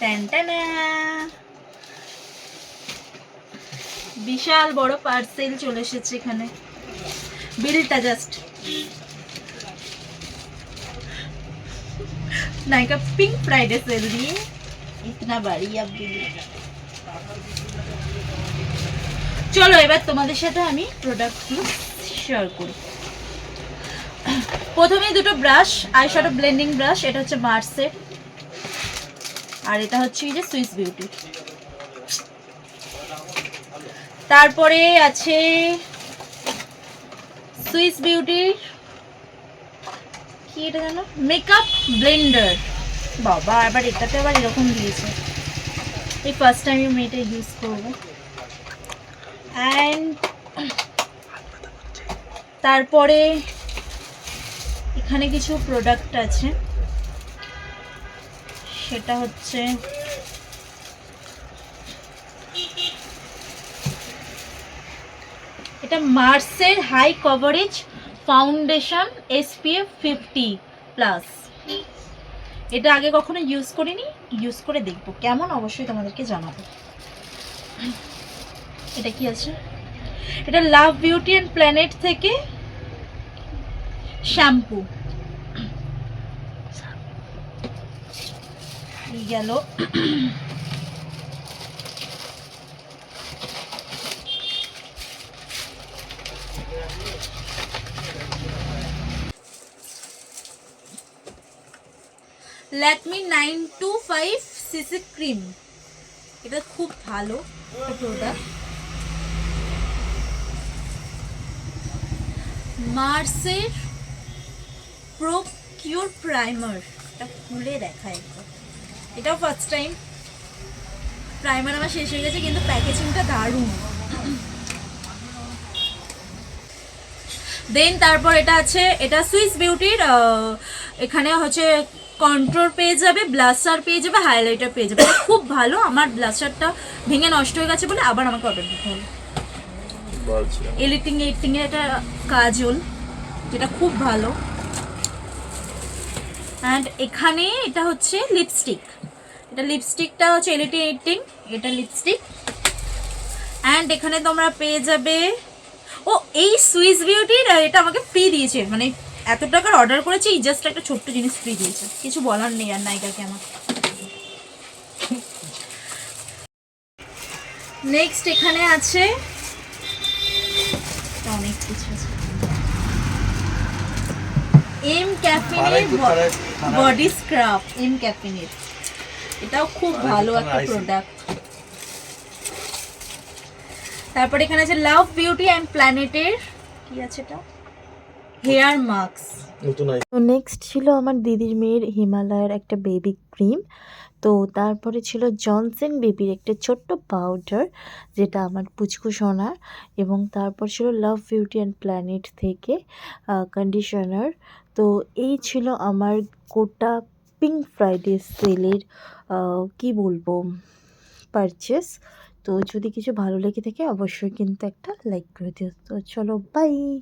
টানটানা, বিশাল বড় পার্সেল চলে এসেছে এখানে। বিলটা just Nykaa pink Friday sale दिए इतना बड़ी अब बिल। চলো এবার তোমাদের সাথে আমি প্রোডাক্টগুলো শেয়ার করি। প্রথমে দুটো ব্রাশ, আইশ্যাডো ব্লেন্ডিং ব্রাশ, এটা হচ্ছে মার্সের আর এটা হচ্ছে এই যে সুইস বিউটি। তারপরে আছে সুইস বিউটির কি এটা জানো, মেকআপ ব্লেন্ডার। বাবা আবার এটাতে আবার এরকম দিয়েছে, এই ফার্স্ট টাইম আমি এটা ইউজ করবো। অ্যান্ড তারপরে এখানে কিছু প্রোডাক্ট আছে, সেটা হচ্ছে এটা মার্সের হাই কভারেজ ফাউন্ডেশন SPF 50+। এটা আগে কখনো ইউজ করিনি, ইউজ করে দেখবো কেমন, অবশ্যই তোমাদেরকে জানাবো। এটা কি আছে, এটা লাভ বিউটি অ্যান্ড প্ল্যানেট থেকে শ্যাম্পু গেল। ল্যাকমি 925 সিসি ক্রিম, এটা খুব ভালো প্রোডাক্ট। মার্সের প্রো কিউর প্রাইমার, এটা খুলে দেখায়, এটাও ফার্স্ট টাইম। প্রাইমার আমার শেষ হয়ে গেছে কিন্তু প্যাকেজিংটা দারুণ। দেন তারপর এটা আছে, এটা সুইস বিউটির, এখানে হচ্ছে কন্ট্রোল পেয়ে যাবে, ব্লাশার পেয়ে যাবে, হাইলাইটার পেয়ে যাবে। খুব ভালো, আমার ব্লাশারটা ভেঙে নষ্ট হয়ে গেছে বলে আবার আমাকে অর্ডার দিতে হবে। এলিটিং এর একটা কাজল, যেটা খুব ভালো। অ্যান্ড এখানে এটা হচ্ছে লিপস্টিক, এটা লিপস্টিকটা হচ্ছে এলিটিং, এটা লিপস্টিক। অ্যান্ড এখানে তোমরা পেয়ে যাবে, ও এই সুইস বিউটির এটা আমাকে ফ্রি দিয়েছে, মানে এত টাকার অর্ডার করেছি, জাস্ট একটা ছোট্ট জিনিস ফ্রি দিয়েছে, কিছু বলার নেই আর নায়িকাকে আমার। নেক্সট এখানে আছে অনেক কিছু আছে, এম ক্যাফিনের বডি স্ক্রাব, এম ক্যাফিনের, এটাও খুব ভালো একটা প্রোডাক্ট। তারপর এখানে আছে লাভ বিউটি অ্যান্ড প্ল্যানেটের কি আছে এটা, হেয়ার মাস্ক। তো নেক্সট ছিল আমার দিদির মেয়ের হিমালয়ের একটা বেবি ক্রিম। তো তারপরে ছিল জনসন বেবির একটা ছোট্ট পাউডার, যেটা আমার পুচকু সোনার। এবং তারপর ছিল লাভ বিউটি অ্যান্ড প্ল্যানেট থেকে কন্ডিশনার। তো এই ছিল আমার গোটা পিঙ্ক ফ্রাইডে সেলের কি বলবো পারচেস। তো যদি কিছু ভালো লেগে থাকে অবশ্যই কিন্তু একটা লাইক করে দিও। তো চলো বাই।